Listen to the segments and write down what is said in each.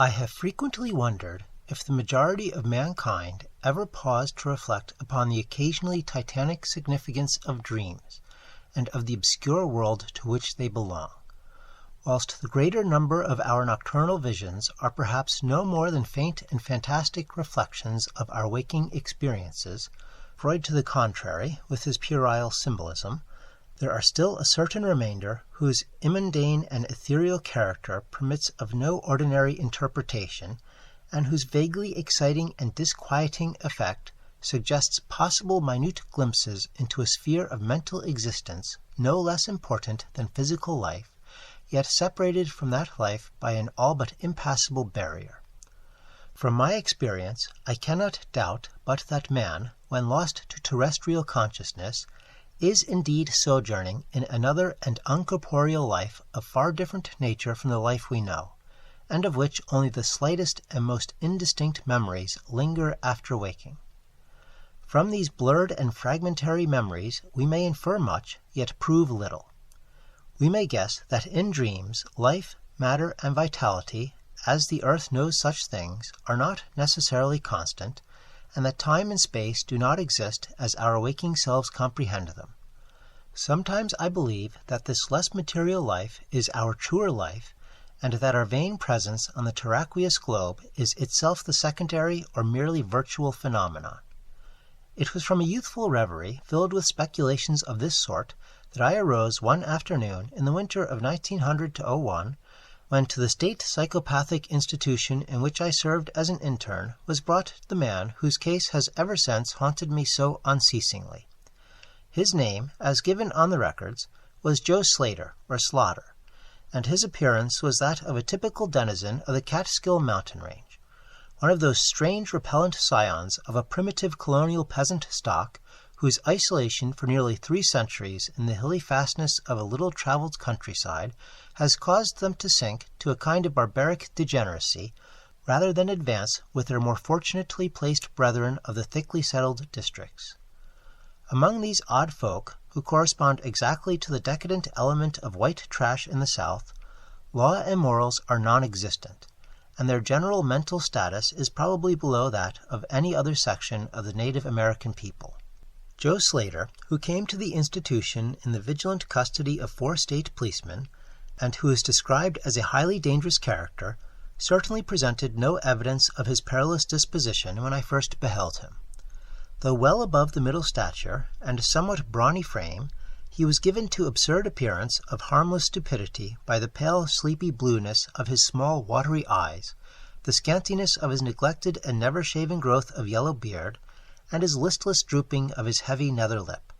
I have frequently wondered if the majority of mankind ever paused to reflect upon the occasionally titanic significance of dreams, and of the obscure world to which they belong. Whilst the greater number of our nocturnal visions are perhaps no more than faint and fantastic reflections of our waking experiences, Freud to the contrary, with his puerile symbolism, there are still a certain remainder whose immundane and ethereal character permits of no ordinary interpretation, and whose vaguely exciting and disquieting effect suggests possible minute glimpses into a sphere of mental existence no less important than physical life, yet separated from that life by an all but impassable barrier. From my experience, I cannot doubt but that man, when lost to terrestrial consciousness, is indeed sojourning in another and uncorporeal life of far different nature from the life we know, and of which only the slightest and most indistinct memories linger after waking. From these blurred and fragmentary memories we may infer much, yet prove little. We may guess that in dreams life, matter, and vitality, as the earth knows such things, are not necessarily constant, and that time and space do not exist as our waking selves comprehend them. Sometimes I believe that this less material life is our truer life, and that our vain presence on the terraqueous globe is itself the secondary or merely virtual phenomenon. It was from a youthful reverie filled with speculations of this sort that I arose one afternoon in the winter of 1900-01, when to the state psychopathic institution in which I served as an intern was brought the man whose case has ever since haunted me so unceasingly. His name, as given on the records, was Joe Slater, or Slaughter, and his appearance was that of a typical denizen of the Catskill mountain range, one of those strange repellent scions of a primitive colonial peasant stock whose isolation for nearly 3 centuries in the hilly fastness of a little-traveled countryside has caused them to sink to a kind of barbaric degeneracy, rather than advance with their more fortunately placed brethren of the thickly settled districts. Among these odd folk, who correspond exactly to the decadent element of white trash in the South, law and morals are non-existent, and their general mental status is probably below that of any other section of the Native American people. Joe Slater, who came to the institution in the vigilant custody of 4 state policemen, and who is described as a highly dangerous character, certainly presented no evidence of his perilous disposition when I first beheld him. Though well above the middle stature, and a somewhat brawny frame, he was given to absurd appearance of harmless stupidity by the pale sleepy blueness of his small watery eyes, the scantiness of his neglected and never-shaven growth of yellow beard, and his listless drooping of his heavy nether lip.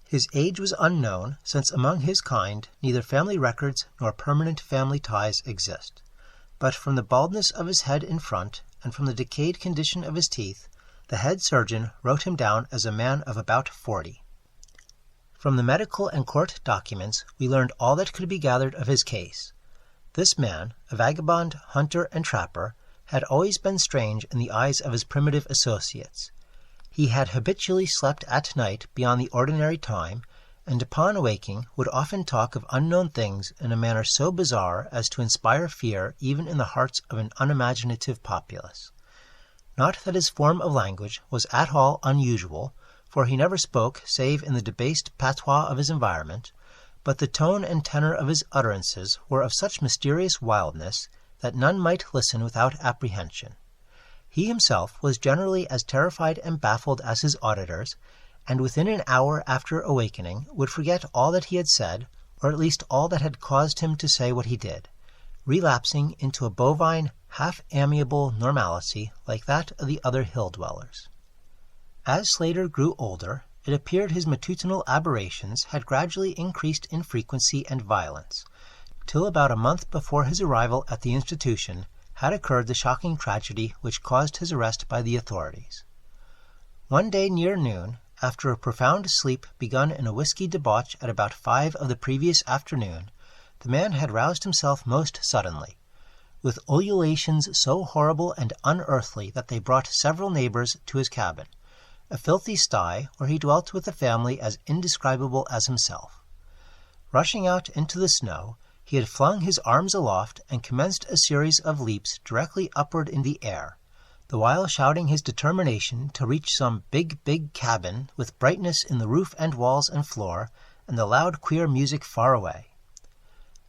His age was unknown, since among his kind neither family records nor permanent family ties exist. But from the baldness of his head in front, and from the decayed condition of his teeth, the head surgeon wrote him down as a man of about 40. From the medical and court documents we learned all that could be gathered of his case. This man, a vagabond, hunter, and trapper, had always been strange in the eyes of his primitive associates. He had habitually slept at night beyond the ordinary time, and upon awaking would often talk of unknown things in a manner so bizarre as to inspire fear even in the hearts of an unimaginative populace. Not that his form of language was at all unusual, for he never spoke save in the debased patois of his environment, but the tone and tenor of his utterances were of such mysterious wildness that none might listen without apprehension. He himself was generally as terrified and baffled as his auditors, and within an hour after awakening would forget all that he had said, or at least all that had caused him to say what he did, relapsing into a bovine, half-amiable normalcy like that of the other hill-dwellers. As Slater grew older, it appeared his matutinal aberrations had gradually increased in frequency and violence, till about a month before his arrival at the institution had occurred the shocking tragedy which caused his arrest by the authorities. One day near noon, after a profound sleep begun in a whiskey debauch at about 5 of the previous afternoon, the man had roused himself most suddenly, with ululations so horrible and unearthly that they brought several neighbors to his cabin, a filthy sty where he dwelt with a family as indescribable as himself. Rushing out into the snow, he had flung his arms aloft and commenced a series of leaps directly upward in the air, the while shouting his determination to reach some big cabin with brightness in the roof and walls and floor, and the loud queer music far away.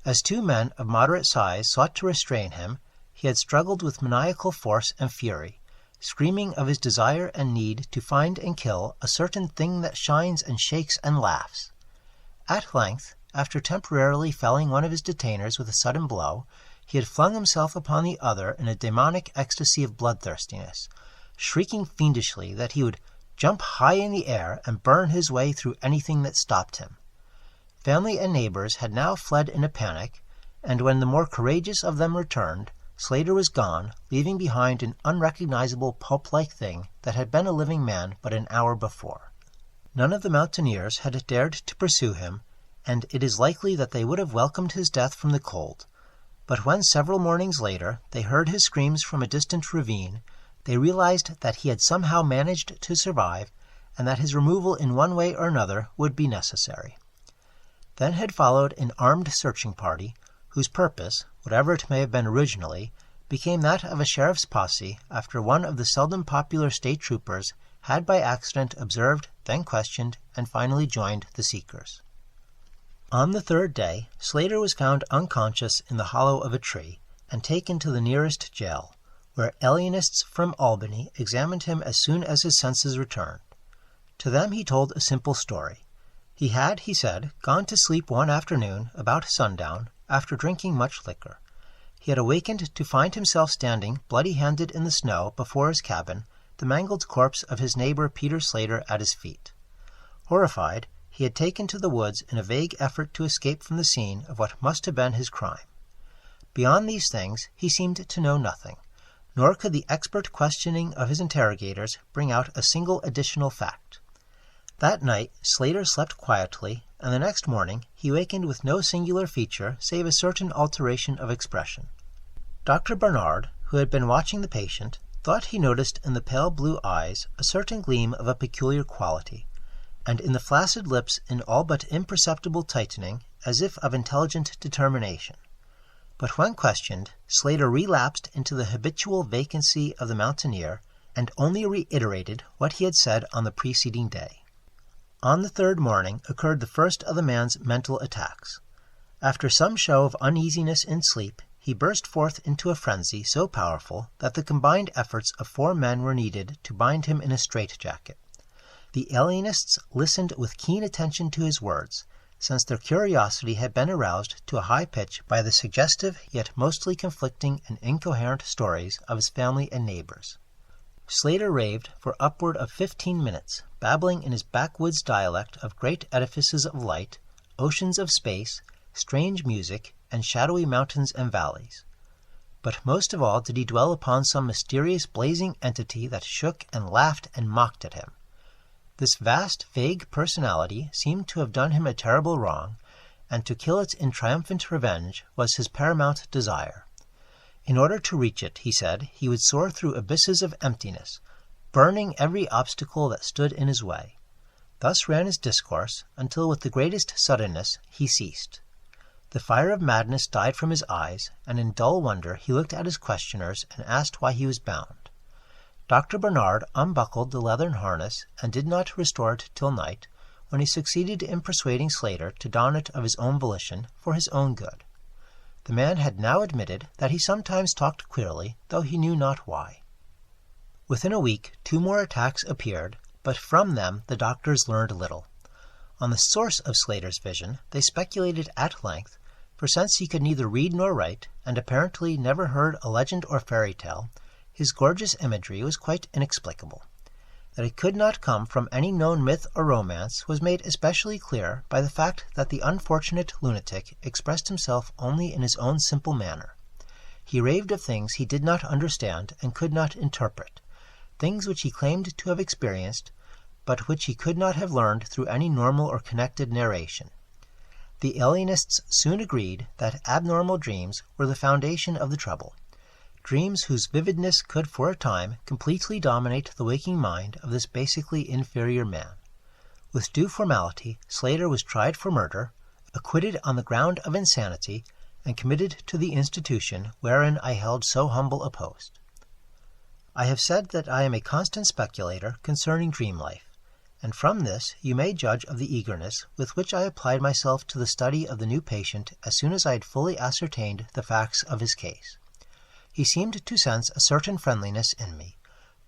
As two men of moderate size sought to restrain him, he had struggled with maniacal force and fury, screaming of his desire and need to find and kill a certain thing that shines and shakes and laughs. At length, after temporarily felling one of his detainers with a sudden blow, he had flung himself upon the other in a demonic ecstasy of bloodthirstiness, shrieking fiendishly that he would jump high in the air and burn his way through anything that stopped him. Family and neighbors had now fled in a panic, and when the more courageous of them returned, Slater was gone, leaving behind an unrecognizable pulp-like thing that had been a living man but an hour before. None of the mountaineers had dared to pursue him, and it is likely that they would have welcomed his death from the cold. But when several mornings later they heard his screams from a distant ravine, they realized that he had somehow managed to survive, and that his removal in one way or another would be necessary. Then had followed an armed searching party, whose purpose, whatever it may have been originally, became that of a sheriff's posse after one of the seldom popular state troopers had by accident observed, then questioned, and finally joined the seekers. On the third day, Slater was found unconscious in the hollow of a tree, and taken to the nearest jail, where alienists from Albany examined him as soon as his senses returned. To them he told a simple story. He had, he said, gone to sleep one afternoon about sundown, after drinking much liquor. He had awakened to find himself standing bloody-handed in the snow before his cabin, the mangled corpse of his neighbor Peter Slater at his feet. Horrified, he had taken to the woods in a vague effort to escape from the scene of what must have been his crime. Beyond these things he seemed to know nothing, nor could the expert questioning of his interrogators bring out a single additional fact. That night Slater slept quietly, and the next morning he wakened with no singular feature save a certain alteration of expression. Dr. Barnard, who had been watching the patient, thought he noticed in the pale blue eyes a certain gleam of a peculiar quality, and in the flaccid lips an all but imperceptible tightening, as if of intelligent determination. But when questioned, Slater relapsed into the habitual vacancy of the mountaineer, and only reiterated what he had said on the preceding day. On the third morning occurred the first of the man's mental attacks. After some show of uneasiness in sleep, he burst forth into a frenzy so powerful that the combined efforts of 4 men were needed to bind him in a straitjacket. The alienists listened with keen attention to his words, since their curiosity had been aroused to a high pitch by the suggestive yet mostly conflicting and incoherent stories of his family and neighbors. Slater raved for upward of 15 minutes, babbling in his backwoods dialect of great edifices of light, oceans of space, strange music, and shadowy mountains and valleys. But most of all did he dwell upon some mysterious blazing entity that shook and laughed and mocked at him. This vast, vague personality seemed to have done him a terrible wrong, and to kill it in triumphant revenge was his paramount desire. In order to reach it, he said, he would soar through abysses of emptiness, burning every obstacle that stood in his way. Thus ran his discourse, until with the greatest suddenness he ceased. The fire of madness died from his eyes, and in dull wonder he looked at his questioners and asked why he was bound. Dr. Barnard unbuckled the leathern harness and did not restore it till night, when he succeeded in persuading Slater to don it of his own volition, for his own good. The man had now admitted that he sometimes talked queerly, though he knew not why. Within a week 2 more attacks appeared, but from them the doctors learned little. On the source of Slater's vision they speculated at length, for since he could neither read nor write, and apparently never heard a legend or fairy tale, his gorgeous imagery was quite inexplicable. That it could not come from any known myth or romance was made especially clear by the fact that the unfortunate lunatic expressed himself only in his own simple manner. He raved of things he did not understand and could not interpret, things which he claimed to have experienced, but which he could not have learned through any normal or connected narration. The alienists soon agreed that abnormal dreams were the foundation of the trouble, dreams whose vividness could for a time completely dominate the waking mind of this basically inferior man. With due formality, Slater was tried for murder, acquitted on the ground of insanity, and committed to the institution wherein I held so humble a post. I have said that I am a constant speculator concerning dream life, and from this you may judge of the eagerness with which I applied myself to the study of the new patient as soon as I had fully ascertained the facts of his case. He seemed to sense a certain friendliness in me,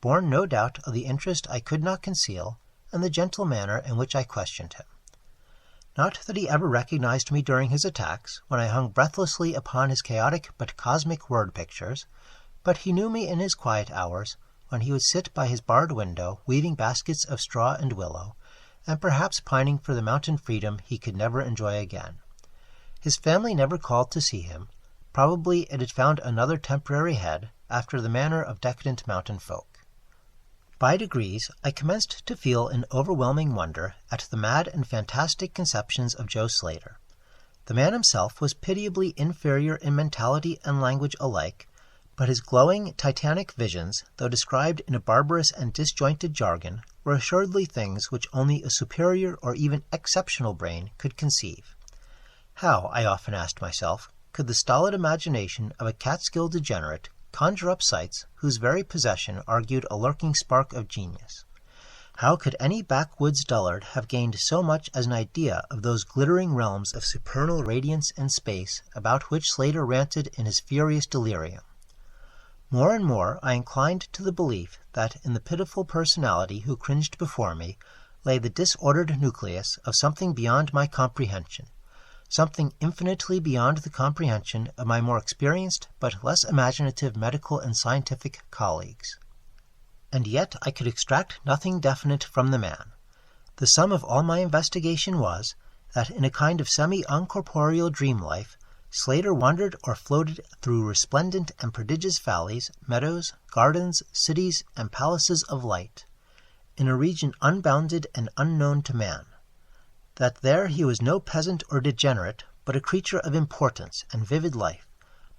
born no doubt of the interest I could not conceal and the gentle manner in which I questioned him. Not that he ever recognized me during his attacks, when I hung breathlessly upon his chaotic but cosmic word pictures, but he knew me in his quiet hours, when he would sit by his barred window weaving baskets of straw and willow, and perhaps pining for the mountain freedom he could never enjoy again. His family never called to see him. Probably it had found another temporary head, after the manner of decadent mountain folk. By degrees I commenced to feel an overwhelming wonder at the mad and fantastic conceptions of Joe Slater. The man himself was pitiably inferior in mentality and language alike, but his glowing, titanic visions, though described in a barbarous and disjointed jargon, were assuredly things which only a superior or even exceptional brain could conceive. How, I often asked myself, could the stolid imagination of a Catskill degenerate conjure up sights whose very possession argued a lurking spark of genius? How could any backwoods dullard have gained so much as an idea of those glittering realms of supernal radiance and space about which Slater ranted in his furious delirium? More and more I inclined to the belief that in the pitiful personality who cringed before me lay the disordered nucleus of something beyond my comprehension, something infinitely beyond the comprehension of my more experienced but less imaginative medical and scientific colleagues. And yet I could extract nothing definite from the man. The sum of all my investigation was, that in a kind of semi-uncorporeal dream life, Slater wandered or floated through resplendent and prodigious valleys, meadows, gardens, cities, and palaces of light, in a region unbounded and unknown to man. That there he was no peasant or degenerate, but a creature of importance and vivid life,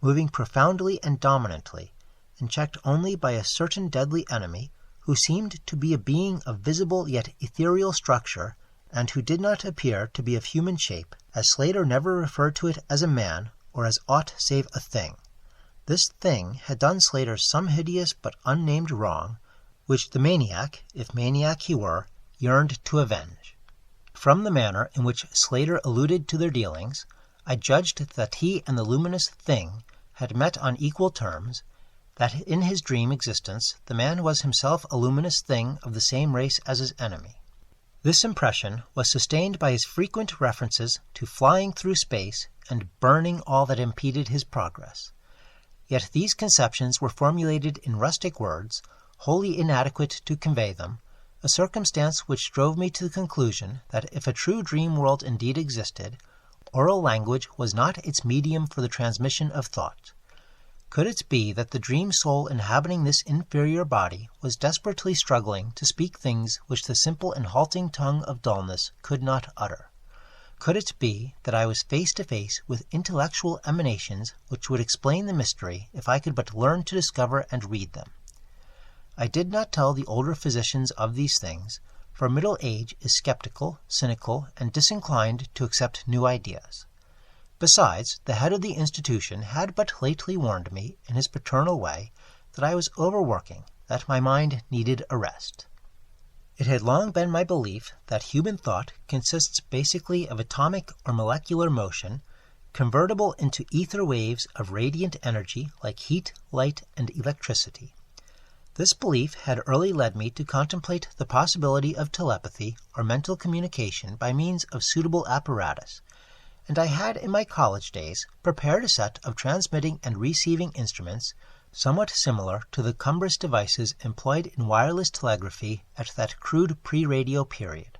moving profoundly and dominantly, and checked only by a certain deadly enemy, who seemed to be a being of visible yet ethereal structure, and who did not appear to be of human shape, as Slater never referred to it as a man, or as aught save a thing. This thing had done Slater some hideous but unnamed wrong, which the maniac, if maniac he were, yearned to avenge. From the manner in which Slater alluded to their dealings, I judged that he and the luminous thing had met on equal terms, that in his dream existence the man was himself a luminous thing of the same race as his enemy. This impression was sustained by his frequent references to flying through space and burning all that impeded his progress. Yet these conceptions were formulated in rustic words, wholly inadequate to convey them, a circumstance which drove me to the conclusion that if a true dream world indeed existed, oral language was not its medium for the transmission of thought. Could it be that the dream soul inhabiting this inferior body was desperately struggling to speak things which the simple and halting tongue of dullness could not utter? Could it be that I was face to face with intellectual emanations which would explain the mystery if I could but learn to discover and read them? I did not tell the older physicians of these things, for middle age is skeptical, cynical, and disinclined to accept new ideas. Besides, the head of the institution had but lately warned me, in his paternal way, that I was overworking, that my mind needed a rest. It had long been my belief that human thought consists basically of atomic or molecular motion, convertible into ether waves of radiant energy like heat, light, and electricity. This belief had early led me to contemplate the possibility of telepathy or mental communication by means of suitable apparatus, and I had in my college days prepared a set of transmitting and receiving instruments somewhat similar to the cumbrous devices employed in wireless telegraphy at that crude pre-radio period.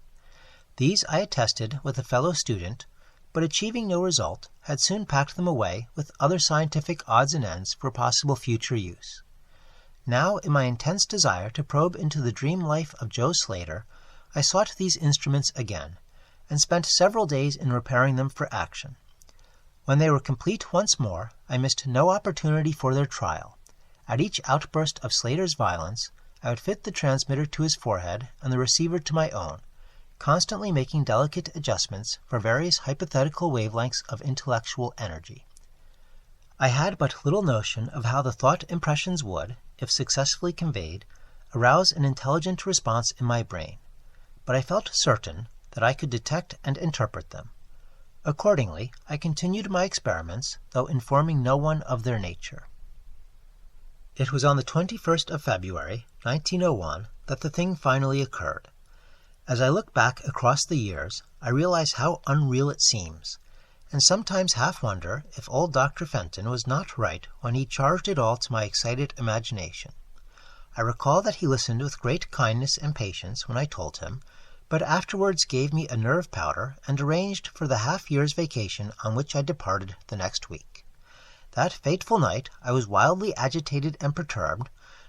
These I had tested with a fellow student, but achieving no result, had soon packed them away with other scientific odds and ends for possible future use. Now, in my intense desire to probe into the dream life of Joe Slater, I sought these instruments again, and spent several days in repairing them for action. When they were complete once more, I missed no opportunity for their trial. At each outburst of Slater's violence, I would fit the transmitter to his forehead and the receiver to my own, constantly making delicate adjustments for various hypothetical wavelengths of intellectual energy. I had but little notion of how the thought impressions would, if successfully conveyed, arouse an intelligent response in my brain, but I felt certain that I could detect and interpret them. Accordingly, I continued my experiments, though informing no one of their nature. It was on the 21st of February, 1901, that the thing finally occurred. As I look back across the years, I realize how unreal it seems, and sometimes half wonder if old Dr. Fenton was not right when he charged it all to my excited imagination. I recall that he listened with great kindness and patience when I told him, but afterwards gave me a nerve powder and arranged for the half-year's vacation on which I departed the next week. That fateful night I was wildly agitated and perturbed,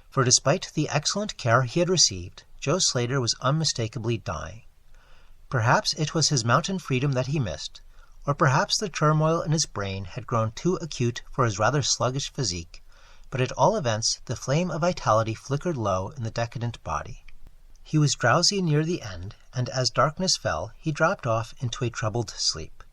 for despite the excellent care he had received, Joe Slater was unmistakably dying. Perhaps it was his mountain freedom that he missed, or perhaps the turmoil in his brain had grown too acute for his rather sluggish physique, but at all events the flame of vitality flickered low in the decadent body. He was drowsy near the end, and as darkness fell he dropped off into a troubled sleep.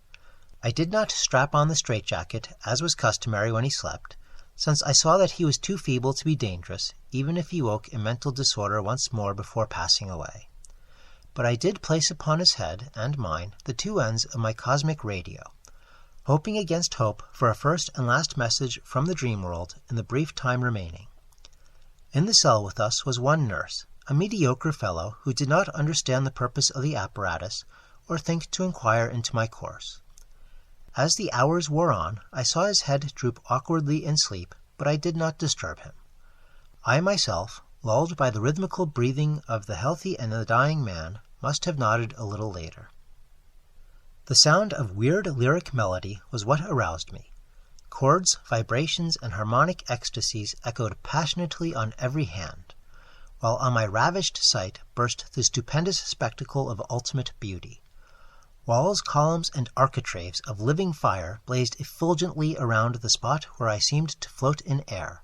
I did not strap on the straitjacket, as was customary when he slept, since I saw that he was too feeble to be dangerous, even if he woke in mental disorder once more before passing away. But I did place upon his head and mine the two ends of my cosmic radio, hoping against hope for a first and last message from the dream world in the brief time remaining. In the cell with us was one nurse, a mediocre fellow who did not understand the purpose of the apparatus or think to inquire into my course. As the hours wore on, I saw his head droop awkwardly in sleep, but I did not disturb him. I myself, lulled by the rhythmical breathing of the healthy and the dying man, must have nodded a little later. The sound of weird lyric melody was what aroused me. Chords, vibrations, and harmonic ecstasies echoed passionately on every hand, while on my ravished sight burst the stupendous spectacle of ultimate beauty. Walls, columns, and architraves of living fire blazed effulgently around the spot where I seemed to float in air,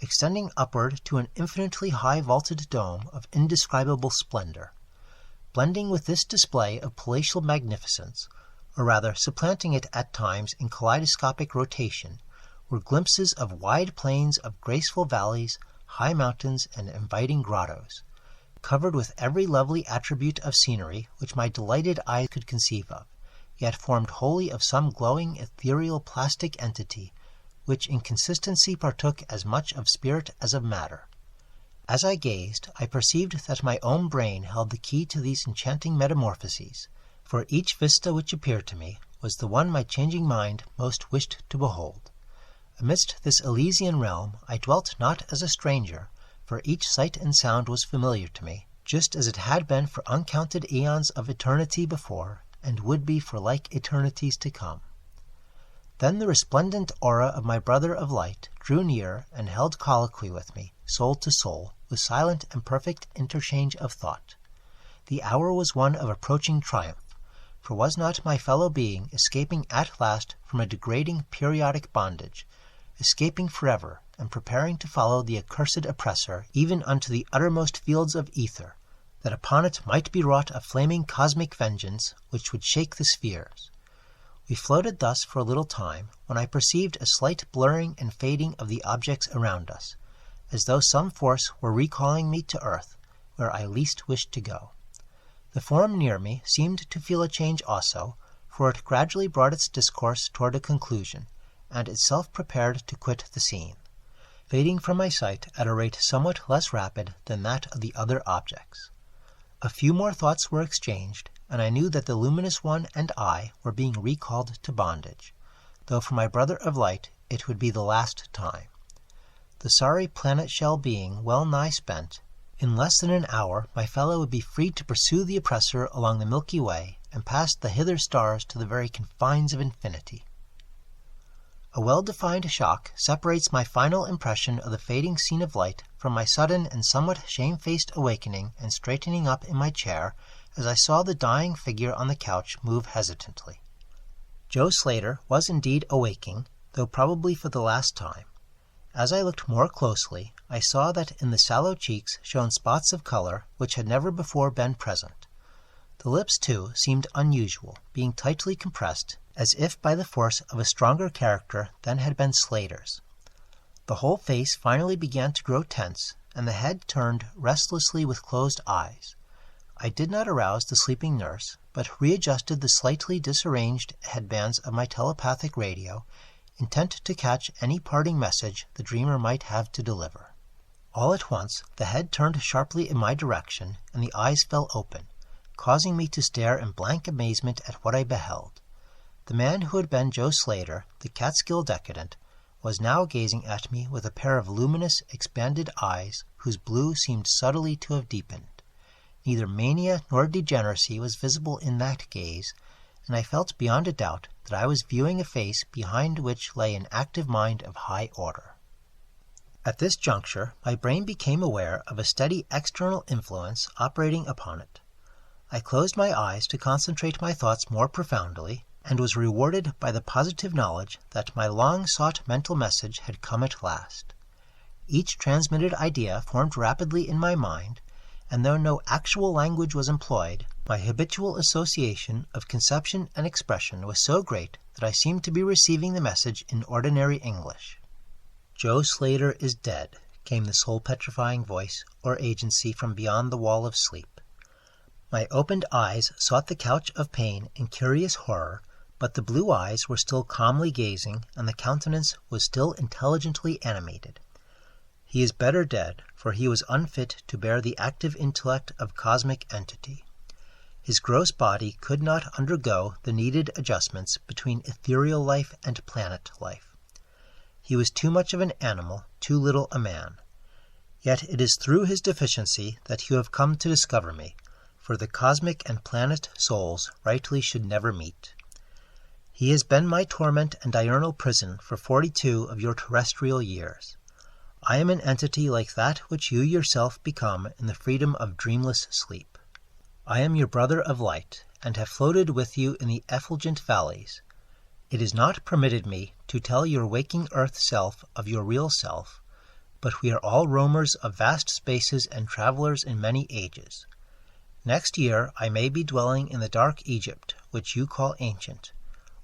extending upward to an infinitely high-vaulted dome of indescribable splendor. Blending with this display of palatial magnificence, or rather supplanting it at times in kaleidoscopic rotation, were glimpses of wide plains of graceful valleys, high mountains, and inviting grottos, covered with every lovely attribute of scenery which my delighted eye could conceive of, yet formed wholly of some glowing, ethereal, plastic entity, which in consistency partook as much of spirit as of matter. As I gazed, I perceived that my own brain held the key to these enchanting metamorphoses, for each vista which appeared to me was the one my changing mind most wished to behold. Amidst this Elysian realm I dwelt not as a stranger, for each sight and sound was familiar to me, just as it had been for uncounted eons of eternity before, and would be for like eternities to come. Then the resplendent aura of my brother of light drew near and held colloquy with me, soul to soul, with silent and perfect interchange of thought. The hour was one of approaching triumph, for was not my fellow being escaping at last from a degrading periodic bondage, escaping forever, and preparing to follow the accursed oppressor even unto the uttermost fields of ether, that upon it might be wrought a flaming cosmic vengeance which would shake the spheres. We floated thus for a little time, when I perceived a slight blurring and fading of the objects around us, as though some force were recalling me to earth, where I least wished to go. The form near me seemed to feel a change also, for it gradually brought its discourse toward a conclusion, and itself prepared to quit the scene, fading from my sight at a rate somewhat less rapid than that of the other objects. A few more thoughts were exchanged, and I knew that the luminous one and I were being recalled to bondage, though for my brother of light it would be the last time. The sorry planet-shell being well nigh spent, in less than an hour my fellow would be free to pursue the oppressor along the Milky Way, and past the hither stars to the very confines of infinity. A well-defined shock separates my final impression of the fading scene of light from my sudden and somewhat shamefaced awakening and straightening up in my chair as I saw the dying figure on the couch move hesitantly. Joe Slater was indeed awaking, though probably for the last time. As I looked more closely, I saw that in the sallow cheeks shone spots of color which had never before been present. The lips, too, seemed unusual, being tightly compressed, as if by the force of a stronger character than had been Slater's. The whole face finally began to grow tense, and the head turned restlessly with closed eyes. I did not arouse the sleeping nurse, but readjusted the slightly disarranged headbands of my telepathic radio, intent to catch any parting message the dreamer might have to deliver. All at once the head turned sharply in my direction, and the eyes fell open, causing me to stare in blank amazement at what I beheld. The man who had been Joe Slater, the Catskill decadent, was now gazing at me with a pair of luminous, expanded eyes whose blue seemed subtly to have deepened. Neither mania nor degeneracy was visible in that gaze, and I felt beyond a doubt that I was viewing a face behind which lay an active mind of high order. At this juncture, my brain became aware of a steady external influence operating upon it. I closed my eyes to concentrate my thoughts more profoundly, and was rewarded by the positive knowledge that my long-sought mental message had come at last. Each transmitted idea formed rapidly in my mind, and though no actual language was employed, my habitual association of conception and expression was so great that I seemed to be receiving the message in ordinary English. "Joe Slater is dead," came the soul-petrifying voice or agency from beyond the wall of sleep. My opened eyes sought the couch of pain in curious horror, but the blue eyes were still calmly gazing, and the countenance was still intelligently animated. "He is better dead, for he was unfit to bear the active intellect of cosmic entity. His gross body could not undergo the needed adjustments between ethereal life and planet life. He was too much of an animal, too little a man. Yet it is through his deficiency that you have come to discover me, for the cosmic and planet souls rightly should never meet. He has been my torment and diurnal prison for 42 of your terrestrial years. I am an entity like that which you yourself become in the freedom of dreamless sleep. I am your brother of light, and have floated with you in the effulgent valleys. It is not permitted me to tell your waking earth self of your real self, but we are all roamers of vast spaces and travelers in many ages. Next year I may be dwelling in the dark Egypt, which you call ancient,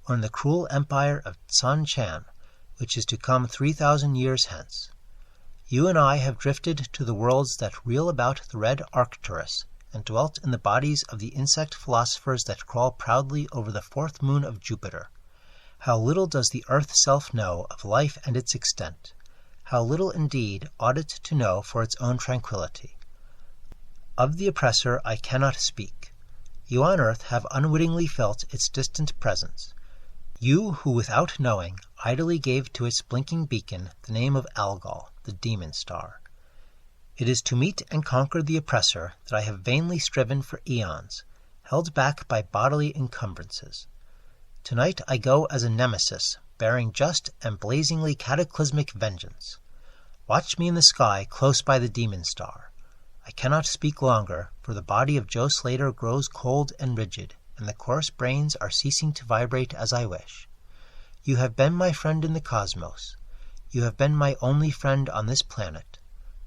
or in the cruel empire of San Chan, which is to come 3,000 years hence. You and I have drifted to the worlds that reel about the red Arcturus, and dwelt in the bodies of the insect philosophers that crawl proudly over the fourth moon of Jupiter. How little does the earth self know of life and its extent! How little indeed ought it to know for its own tranquillity! Of the oppressor I cannot speak. You on earth have unwittingly felt its distant presence. You who, without knowing, idly gave to its blinking beacon the name of Algol, the demon star. It is to meet and conquer the oppressor that I have vainly striven for eons, held back by bodily encumbrances. Tonight I go as a nemesis, bearing just and blazingly cataclysmic vengeance. Watch me in the sky close by the demon star. I cannot speak longer, for the body of Joe Slater grows cold and rigid, and the coarse brains are ceasing to vibrate as I wish. You have been my friend in the cosmos. You have been my only friend on this planet,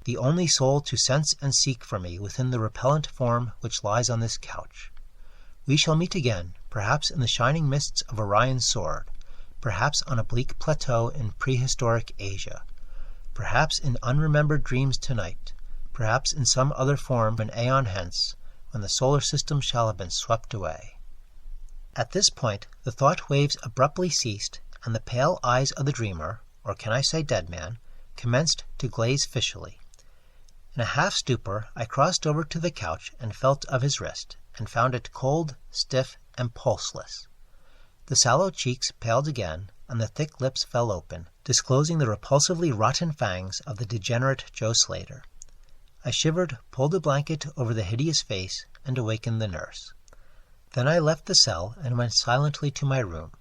the only soul to sense and seek for me within the repellent form which lies on this couch. We shall meet again, perhaps in the shining mists of Orion's sword, perhaps on a bleak plateau in prehistoric Asia, perhaps in unremembered dreams tonight, perhaps in some other form an aeon hence, when the solar system shall have been swept away." At this point the thought waves abruptly ceased, and the pale eyes of the dreamer, or can I say dead man, commenced to glaze fishily. In a half-stupor I crossed over to the couch and felt of his wrist, and found it cold, stiff, and pulseless. The sallow cheeks paled again, and the thick lips fell open, disclosing the repulsively rotten fangs of the degenerate Joe Slater. I shivered, pulled a blanket over the hideous face, and awakened the nurse. Then I left the cell and went silently to my room.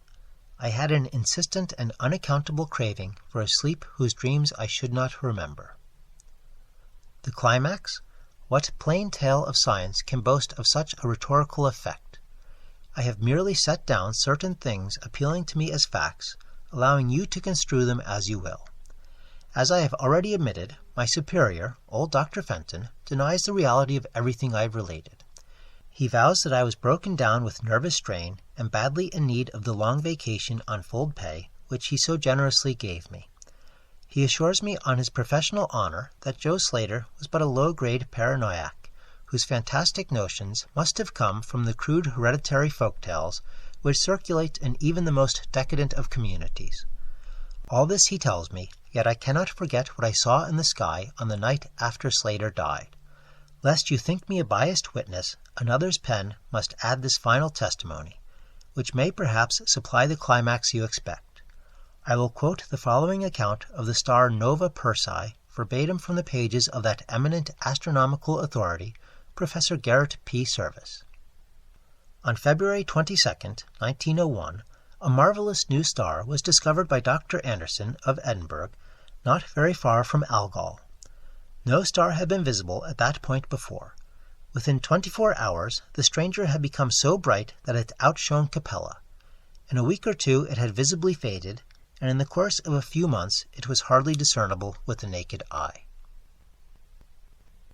I had an insistent and unaccountable craving for a sleep whose dreams I should not remember. The climax? What plain tale of science can boast of such a rhetorical effect? I have merely set down certain things appealing to me as facts, allowing you to construe them as you will. As I have already admitted, my superior, old Dr. Fenton, denies the reality of everything I have related. He vows that I was broken down with nervous strain am badly in need of the long vacation on full pay which he so generously gave me. He assures me on his professional honor that Joe Slater was but a low-grade paranoiac, whose fantastic notions must have come from the crude hereditary folk-tales which circulate in even the most decadent of communities. All this he tells me, yet I cannot forget what I saw in the sky on the night after Slater died. Lest you think me a biased witness, another's pen must add this final testimony, which may perhaps supply the climax you expect. I will quote the following account of the star Nova Persei verbatim from the pages of that eminent astronomical authority, Professor Garrett P. Serviss. On February 22, 1901, a marvelous new star was discovered by Dr. Anderson of Edinburgh, not very far from Algol. No star had been visible at that point before. Within 24 hours, the stranger had become so bright that it outshone Capella. In a week or two it had visibly faded, and in the course of a few months it was hardly discernible with the naked eye.